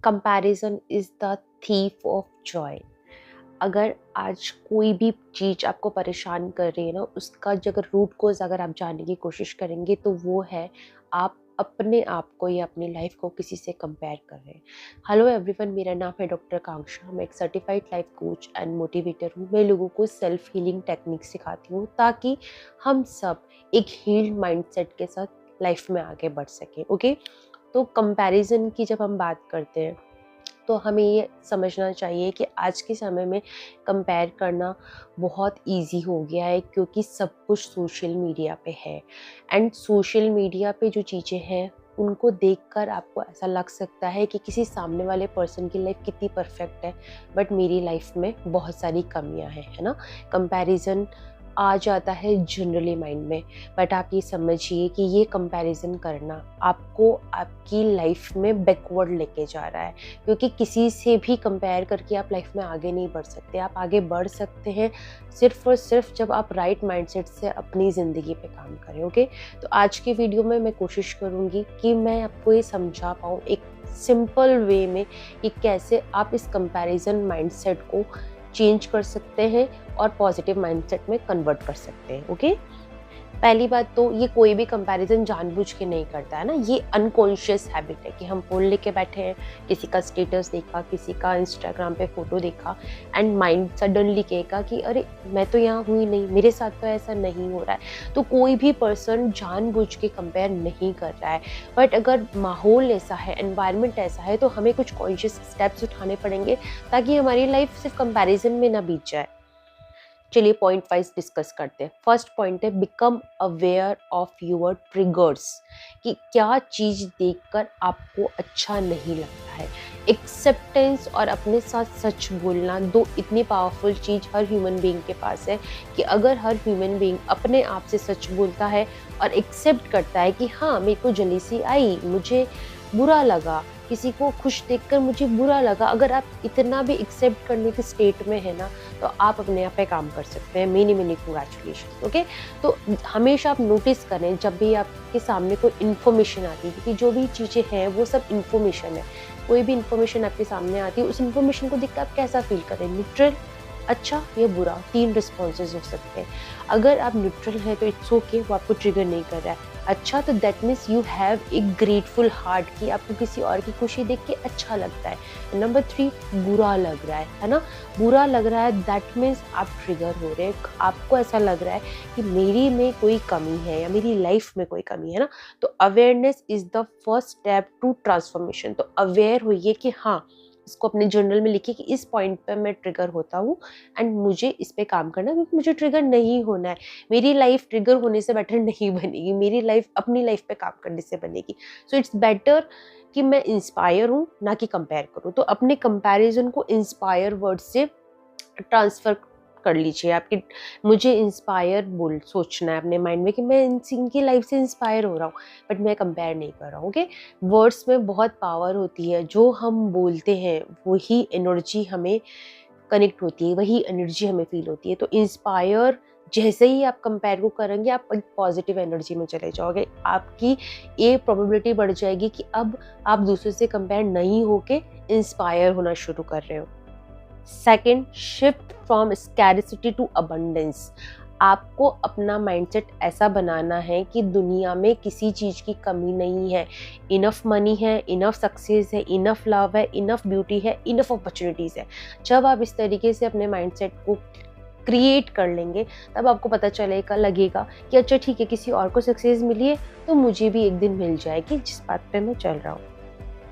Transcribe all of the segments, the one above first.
Comparison is the thief of Joy. अगर आज कोई भी चीज़ आपको परेशान कर रही है ना, उसका जो अगर रूट कोज़ अगर आप जानने की कोशिश करेंगे तो वो है आप अपने आप को या अपनी लाइफ को किसी से कंपेयर कर रहे हैं। हेलो एवरीवन, मेरा नाम है डॉक्टर आकांक्षा। मैं एक certified life coach and motivator हूँ। मैं लोगों को सेल्फ हीलिंग टेक्निक सिखाती हूँ ताकि हम सब एक हील्ड माइंडसेट के साथ लाइफ में आगे बढ़ सकें। ओके, तो कंपैरिजन की जब हम बात करते हैं तो हमें ये समझना चाहिए कि आज के समय में कंपेयर करना बहुत इजी हो गया है, क्योंकि सब कुछ सोशल मीडिया पे है। एंड सोशल मीडिया पे जो चीज़ें हैं उनको देखकर आपको ऐसा लग सकता है कि किसी सामने वाले पर्सन की लाइफ कितनी परफेक्ट है, बट मेरी लाइफ में बहुत सारी कमियां हैं, है ना। कंपैरिजन आ जाता है जनरली माइंड में, बट आप ये समझिए कि ये कंपैरिजन करना आपको आपकी लाइफ में बैकवर्ड लेके जा रहा है, क्योंकि किसी से भी कंपेयर करके आप लाइफ में आगे नहीं बढ़ सकते। आप आगे बढ़ सकते हैं सिर्फ और सिर्फ जब आप राइट माइंडसेट से अपनी ज़िंदगी पे काम करें। ओके, तो आज के वीडियो में मैं कोशिश करूँगी कि मैं आपको ये समझा पाऊँ एक सिंपल वे में कि कैसे आप इस कंपैरिजन माइंडसेट को चेंज कर सकते हैं और पॉजिटिव माइंडसेट में कन्वर्ट कर सकते हैं। ओके, पहली बात तो ये कोई भी कंपैरिजन जानबूझ के नहीं करता है ना, ये अनकॉन्शियस हैबिट है कि हम फ़ोन लेके बैठे हैं, किसी का स्टेटस देखा, किसी का इंस्टाग्राम पे फ़ोटो देखा एंड माइंड सडनली कहेगा कि अरे मैं तो यहाँ हुई नहीं, मेरे साथ तो ऐसा नहीं हो रहा है। तो कोई भी पर्सन जानबूझ के कंपेयर नहीं कर रहा है, बट अगर माहौल ऐसा है, एनवायरनमेंट ऐसा है, तो हमें कुछ कॉन्शियस स्टेप्स उठाने पड़ेंगे ताकि हमारी लाइफ सिर्फ कंपैरिजन में ना बीत जाए। चलिए पॉइंट वाइज डिस्कस करते हैं। फर्स्ट पॉइंट है become aware of your triggers, कि क्या चीज़ देखकर आपको अच्छा नहीं लगता है। एक्सेप्टेंस और अपने साथ सच बोलना, दो इतनी पावरफुल चीज़ हर ह्यूमन बीइंग के पास है कि अगर हर ह्यूमन बीइंग अपने आप से सच बोलता है और एक्सेप्ट करता है कि हाँ मेरे को जलीसी आई, मुझे बुरा लगा, किसी को खुश देखकर मुझे बुरा लगा, अगर आप इतना भी एक्सेप्ट करने के स्टेट में है ना, तो आप अपने आप पे काम कर सकते हैं। Many many congratulation. ओके, तो हमेशा आप नोटिस करें जब भी आपके सामने कोई इन्फॉर्मेशन आती है, क्योंकि जो भी चीज़ें हैं वो सब इन्फॉर्मेशन है। कोई भी इन्फॉर्मेशन आपके सामने आती है, उस इन्फॉर्मेशन को देखकर आप कैसा फील करें, न्यूट्रल, अच्छा या बुरा, 3 रिस्पॉन्सेज हो सकते हैं। अगर आप न्यूट्रल हैं तो इट्स ओके, वो आपको ट्रिगर नहीं कर रहा है। अच्छा, तो that means you have a grateful heart, कि आपको किसी और की खुशी देख के अच्छा लगता है। नंबर 3, बुरा लग रहा है ना, बुरा लग रहा है, दैट मीन्स आप ट्रिगर हो रहे हैं। आपको ऐसा लग रहा है कि मेरी में कोई कमी है या मेरी लाइफ में कोई कमी है ना, तो awareness is the first step to transformation. तो अवेयर होइए कि हाँ, इसको अपने जर्नल में लिखिए कि इस पॉइंट पे मैं ट्रिगर होता हूँ एंड मुझे इस पे काम करना है, क्योंकि मुझे ट्रिगर नहीं होना है। मेरी लाइफ ट्रिगर होने से बेटर नहीं बनेगी, मेरी लाइफ अपनी लाइफ पे काम करने से बनेगी। सो इट्स बेटर कि मैं इंस्पायर हूँ ना कि कंपेयर करूँ। तो अपने कंपैरिजन को इंस्पायर वर्ड से ट्रांसफर कर लीजिए। आपकी मुझे इंस्पायर बोल सोचना है अपने माइंड में कि मैं इनकी लाइफ से इंस्पायर हो रहा हूँ, बट मैं कंपेयर नहीं कर रहा हूँ। ओके, वर्ड्स में बहुत पावर होती है, जो हम बोलते हैं वही एनर्जी हमें कनेक्ट होती है, वही एनर्जी हमें फील होती है। तो इंस्पायर जैसे ही आप कंपेयर को करेंगे, आप एक पॉजिटिव एनर्जी में चले जाओगे। आपकी ये प्रोबेबिलिटी बढ़ जाएगी कि अब आप दूसरों से कंपेयर नहीं होके इंस्पायर होना शुरू कर रहे हो। Second, shift from scarcity to abundance. आपको अपना माइंडसेट ऐसा बनाना है कि दुनिया में किसी चीज़ की कमी नहीं है। इनफ मनी है, इनफ सक्सेस है, इनफ लव है, इनफ ब्यूटी है, इनफ अपॉर्चुनिटीज़ है। जब आप इस तरीके से अपने माइंडसेट को क्रिएट कर लेंगे, तब आपको पता चलेगा, लगेगा कि अच्छा ठीक है, किसी और को सक्सेस मिली है तो मुझे भी एक दिन मिल जाएगी जिस बात पे मैं चल रहा हूँ।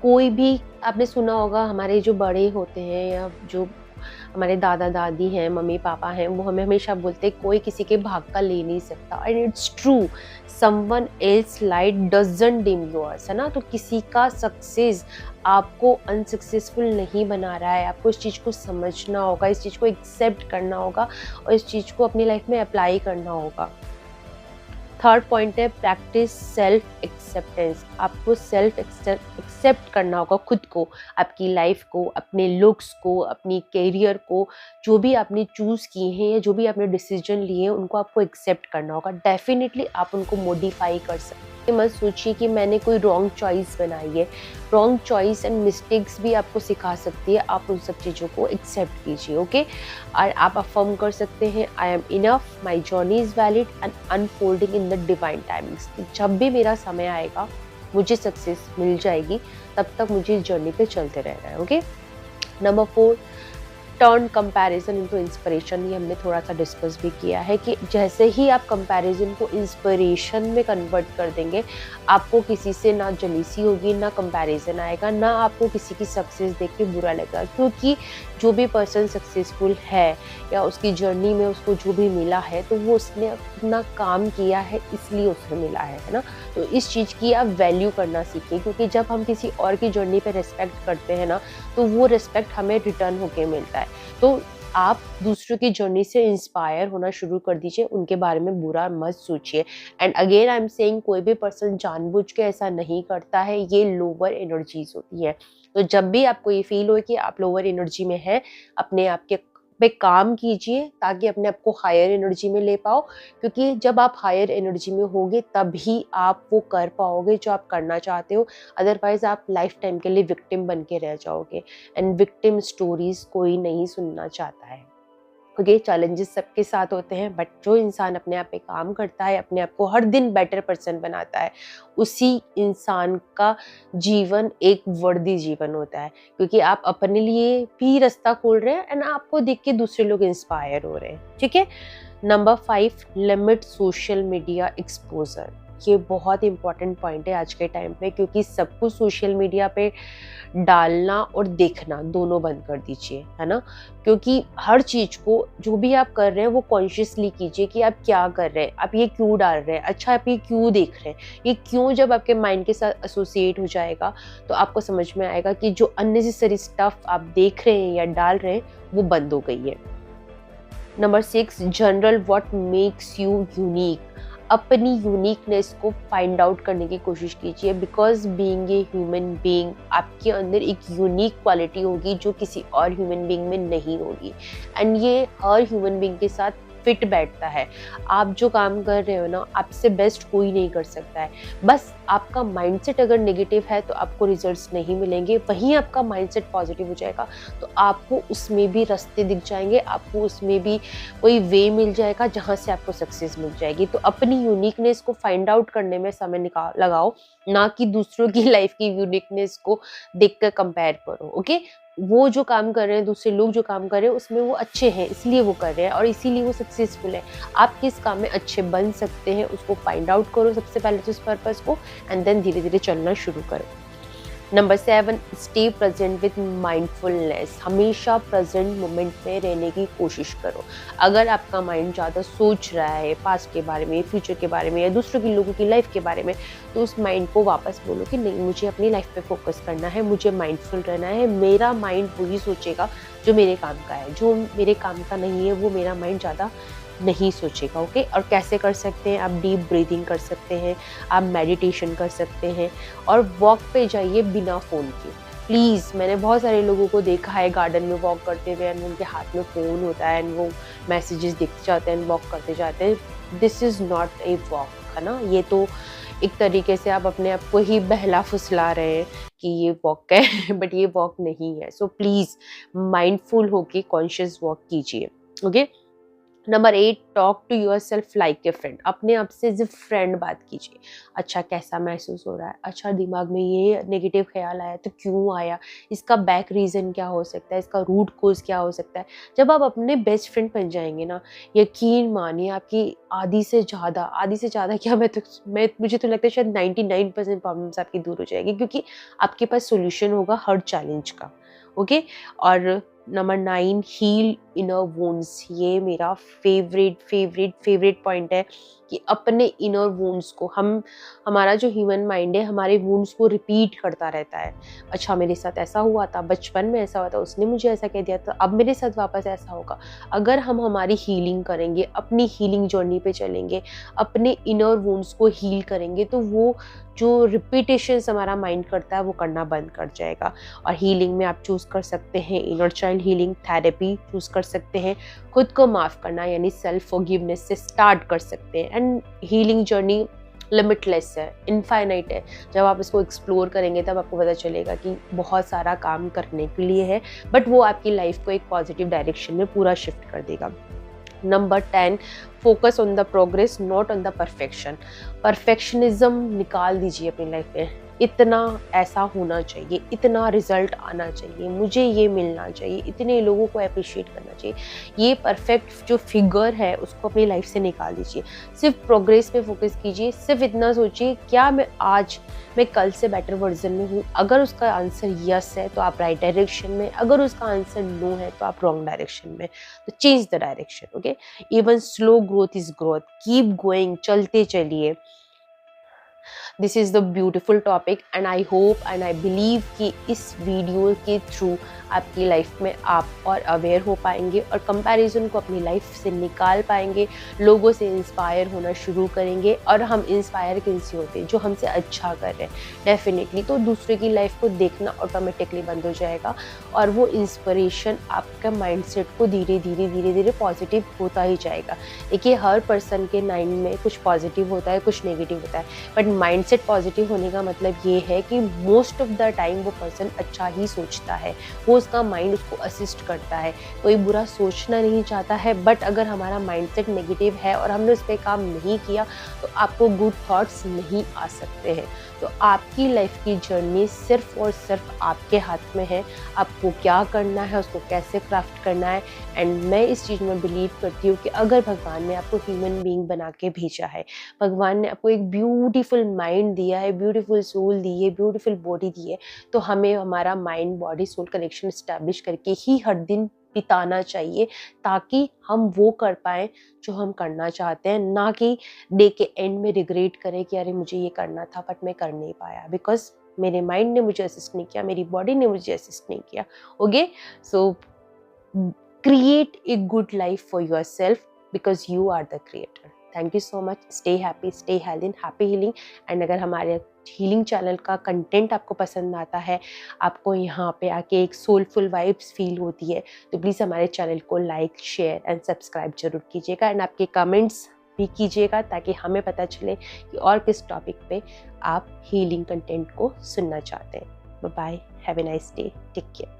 कोई भी आपने सुना होगा, हमारे जो बड़े होते हैं या जो हमारे दादा दादी हैं, मम्मी पापा हैं, वो हमें हमेशा बोलते हैं कोई किसी के भाग का ले नहीं सकता। And it's true, someone else light doesn't dim yours, है ना। तो किसी का सक्सेस आपको अनसक्सेसफुल नहीं बना रहा है। आपको इस चीज़ को समझना होगा, इस चीज़ को एक्सेप्ट करना होगा और इस चीज़ को अपनी लाइफ में अप्लाई करना होगा। थर्ड पॉइंट है प्रैक्टिस सेल्फ एक्सेप्टेंस। आपको सेल्फ एक्सेप्ट करना होगा खुद को, आपकी लाइफ को, अपने लुक्स को, अपनी कैरियर को, जो भी आपने चूज़ किए हैं या जो भी आपने डिसीजन लिए हैं, उनको आपको एक्सेप्ट करना होगा। डेफिनेटली आप उनको मॉडिफाई कर सकते मत सोचिए कि मैंने कोई रॉन्ग चॉइस बनाई है। रॉन्ग चॉइस एंड मिस्टेक्स भी आपको सिखा सकती है, आप उन सब चीज़ों को एक्सेप्ट कीजिए, ओके। और आप अफर्म कर सकते हैं, I am enough, my journey is valid and unfolding in the divine timings. जब भी मेरा समय आएगा मुझे सक्सेस मिल जाएगी, तब तक मुझे इस जर्नी पे चलते रहना है, okay. Number 4, turn comparison into inspiration. ये हमने थोड़ा सा डिस्कस भी किया है कि जैसे ही आप कंपैरिजन को इंस्पिरेशन में कन्वर्ट कर देंगे, आपको किसी से ना जलीसी होगी, ना कंपैरिजन आएगा, ना आपको किसी की सक्सेस देख के बुरा लगेगा। क्योंकि जो भी पर्सन सक्सेसफुल है या उसकी जर्नी में उसको जो भी मिला है, तो वो उसने अपना काम किया है इसलिए उसे मिला है ना। तो इस चीज़ की आप वैल्यू करना सीखें, क्योंकि जब हम किसी और की जर्नी पे रिस्पेक्ट करते हैं ना, तो वो रिस्पेक्ट हमें रिटर्न होके मिलता है। तो आप दूसरों की जर्नी से इंस्पायर होना शुरू कर दीजिए, उनके बारे में बुरा मत सोचिए। And again I am saying, कोई भी पर्सन जानबूझ के ऐसा नहीं करता है, ये लोअर एनर्जीज होती है। तो जब भी आपको ये फील हो कि आप लोअर एनर्जी में हैं, अपने आप के पे काम कीजिए ताकि अपने आप को हायर एनर्जी में ले पाओ। क्योंकि जब आप हायर एनर्जी में होगे तभी आप वो कर पाओगे जो आप करना चाहते हो। अदरवाइज आप लाइफ टाइम के लिए विक्टिम बन के रह जाओगे, एंड विक्टिम स्टोरीज कोई नहीं सुनना चाहता है। ओके, चैलेंजेस सबके साथ होते हैं, बट जो इंसान अपने आप पे काम करता है, अपने आप को हर दिन बेटर पर्सन बनाता है, उसी इंसान का जीवन एक वर्दी जीवन होता है। क्योंकि आप अपने लिए भी रास्ता खोल रहे हैं एंड आपको देख के दूसरे लोग इंस्पायर हो रहे हैं, ठीक है। Number 5, limit social media exposure. ये बहुत इंपॉर्टेंट पॉइंट है आज के टाइम पे, क्योंकि सब कुछ सोशल मीडिया पे डालना और देखना दोनों बंद कर दीजिए, है ना। क्योंकि हर चीज़ को जो भी आप कर रहे हैं वो कॉन्शियसली कीजिए कि आप क्या कर रहे हैं, आप ये क्यों डाल रहे हैं, अच्छा आप ये क्यों देख रहे हैं। ये क्यों जब आपके माइंड के साथ एसोसिएट हो जाएगा, तो आपको समझ में आएगा कि जो अननेसेसरी स्टफ आप देख रहे हैं या डाल रहे हैं वो बंद हो गई है। Number 6, general what makes you unique. अपनी यूनिकनेस को फाइंड आउट करने की कोशिश कीजिए, because being a human being, आपके अंदर एक यूनिक क्वालिटी होगी जो किसी और ह्यूमन बीइंग में नहीं होगी, एंड ये हर ह्यूमन बीइंग के साथ फिट बैठता है। आप जो काम कर रहे हो ना, आपसे बेस्ट कोई नहीं कर सकता है। बस आपका माइंडसेट अगर नेगेटिव है तो आपको रिजल्ट्स नहीं मिलेंगे, वहीं आपका माइंडसेट पॉजिटिव हो जाएगा तो आपको उसमें भी रास्ते दिख जाएंगे, आपको उसमें भी कोई वे मिल जाएगा जहाँ से आपको सक्सेस मिल जाएगी। तो अपनी यूनिकनेस को फाइंड आउट करने में समय लगाओ, ना कि दूसरों की लाइफ की यूनिकनेस को देखकर कंपेयर करो, ओके। वो जो काम कर रहे हैं, दूसरे लोग जो काम कर रहे हैं उसमें वो अच्छे हैं इसलिए वो कर रहे हैं और इसीलिए वो सक्सेसफुल है। आप किस काम में अच्छे बन सकते हैं उसको फाइंड आउट करो सबसे पहले तो, उस पर्पस को, एंड देन धीरे धीरे चलना शुरू करो। Number 7, stay present with mindfulness. हमेशा प्रेजेंट मोमेंट में रहने की कोशिश करो। अगर आपका माइंड ज़्यादा सोच रहा है पास्ट के बारे में, फ्यूचर के बारे में या दूसरों के लोगों की लाइफ के बारे में, तो उस माइंड को वापस बोलो कि नहीं, मुझे अपनी लाइफ पे फोकस करना है, मुझे माइंडफुल रहना है। मेरा माइंड वही सोचेगा जो मेरे काम का है, जो मेरे काम का नहीं है वो मेरा माइंड ज़्यादा नहीं सोचेगा, ओके। और कैसे कर सकते हैं? आप डीप ब्रीदिंग कर सकते हैं, आप मेडिटेशन कर सकते हैं, और वॉक पे जाइए बिना फ़ोन के। प्लीज़, मैंने बहुत सारे लोगों को देखा है गार्डन में वॉक करते हुए एंड उनके हाथ में फ़ोन होता है एंड वो मैसेजेस देखते जाते हैं, वॉक करते जाते हैं। This is not a walk, है ना। ये तो एक तरीके से आप अपने आप को ही बहला फुसला रहे हैं कि ये वॉक है बट ये वॉक नहीं है। सो प्लीज़ माइंडफुल होके कॉन्शियस वॉक कीजिए, okay. Number 8, talk to yourself like a friend. अपने आप से एज ए फ्रेंड बात कीजिए। अच्छा, कैसा महसूस हो रहा है? अच्छा, दिमाग में ये नेगेटिव ख्याल आया तो क्यों आया? इसका बैक रीज़न क्या हो सकता है? इसका रूट कोज क्या हो सकता है? जब आप अपने बेस्ट फ्रेंड बन जाएंगे ना, यकीन मानिए आपकी आधी से ज़्यादा क्या, मुझे तो लगता है शायद 99% प्रॉब्लम्स आपकी दूर हो जाएगी, क्योंकि आपके पास सोल्यूशन होगा हर चैलेंज का, ओके। और नंबर 9, हील इनर वुंड्स। ये मेरा फेवरेट पॉइंट है कि अपने इनर वुंड्स को हमारा जो ह्यूमन माइंड है हमारे वुंड्स को रिपीट करता रहता है। अच्छा, मेरे साथ ऐसा हुआ था, बचपन में ऐसा हुआ था, उसने मुझे ऐसा कह दिया था, अब मेरे साथ वापस ऐसा होगा। अगर हम हमारी हीलिंग करेंगे, अपनी हीलिंग जर्नी पे चलेंगे, अपने इनर वुंड्स को हील करेंगे, तो वो जो रिपीटेशंस हमारा माइंड करता है वो करना बंद कर जाएगा। और हीलिंग में आप चूज़ कर सकते हैं inner child healing, therapy choose कर सकते हैं, खुद को माफ़ करना यानी सेल्फ फॉरगिवनेस से स्टार्ट कर सकते हैं। एंड हीलिंग जर्नी लिमिटलेस है, इनफाइनाइट है। जब आप इसको एक्सप्लोर करेंगे तब आपको पता चलेगा कि बहुत सारा काम करने के लिए है, बट वो आपकी लाइफ को एक पॉजिटिव डायरेक्शन में पूरा शिफ्ट कर देगा। Number 10, focus on the progress not on the perfection. Perfectionism निकाल दीजिए अपनी लाइफ में। इतना ऐसा होना चाहिए, इतना रिजल्ट आना चाहिए, मुझे ये मिलना चाहिए, इतने लोगों को अप्रिशिएट करना चाहिए, ये परफेक्ट जो फिगर है उसको अपनी लाइफ से निकाल दीजिए। सिर्फ प्रोग्रेस पे फोकस कीजिए। सिर्फ इतना सोचिए, क्या मैं कल से बेटर वर्जन में हूँ। अगर उसका आंसर यस है तो आप राइट डायरेक्शन में, अगर उसका आंसर नो है तो आप रॉन्ग डायरेक्शन में। तो change the direction. Okay, even slow growth is growth. Keep going, चलते चलिए। This is the beautiful topic and I hope and I believe कि इस वीडियो के थ्रू आपकी लाइफ में आप और अवेयर हो पाएंगे और कंपैरिजन को अपनी लाइफ से निकाल पाएंगे, लोगों से इंस्पायर होना शुरू करेंगे। और हम इंस्पायर किनसे होते हैं? जो हमसे अच्छा कर रहे हैं डेफिनेटली। तो दूसरे की लाइफ को देखना ऑटोमेटिकली बंद हो जाएगा और वो इंस्पिरेशन आपका माइंडसेट को धीरे धीरे पॉजिटिव होता ही जाएगा। देखिए, हर पर्सन के माइंड में कुछ पॉजिटिव होता है, कुछ नेगेटिव होता है, बट माइंडसेट पॉजिटिव होने का मतलब ये है कि मोस्ट ऑफ द टाइम वो पर्सन अच्छा ही सोचता है, वो उसका माइंड उसको असिस्ट करता है, कोई बुरा सोचना नहीं चाहता है। बट अगर हमारा माइंडसेट नेगेटिव है और हमने उस पर काम नहीं किया तो आपको गुड थॉट्स नहीं आ सकते हैं। तो आपकी लाइफ की जर्नी सिर्फ और सिर्फ आपके हाथ में है, आपको क्या करना है, उसको कैसे क्राफ्ट करना है। एंड मैं इस चीज़ में बिलीव करती हूँ कि अगर भगवान ने आपको ह्यूमन बीइंग बना के भेजा है, भगवान ने आपको एक ब्यूटीफुल माइंड दिया है, ब्यूटीफुल सोल दी है, ब्यूटीफुल बॉडी दी है, तो हमें हमारा mind body soul connection establish करके ही हर दिन बिताना चाहिए, ताकि हम वो कर पाएँ जो हम करना चाहते हैं, ना कि डे के एंड में रिग्रेट करें कि अरे मुझे ये करना था बट मैं कर नहीं पाया, बिकॉज मेरे माइंड ने मुझे असिस्ट नहीं किया, मेरी बॉडी ने मुझे असिस्ट नहीं किया। Okay, so create a good life for yourself because you are the creator. Thank you so much. Stay happy, stay healthy and happy healing. And अगर हमारे हीलिंग चैनल का कंटेंट आपको पसंद आता है, आपको यहाँ पे आके एक सोलफुल वाइब्स फील होती है, तो प्लीज़ हमारे चैनल को लाइक, शेयर एंड सब्सक्राइब जरूर कीजिएगा। एंड आपके कमेंट्स भी कीजिएगा ताकि हमें पता चले कि और किस टॉपिक पे आप हीलिंग कंटेंट को सुनना चाहते हैं। Bye bye, have a nice day, take care.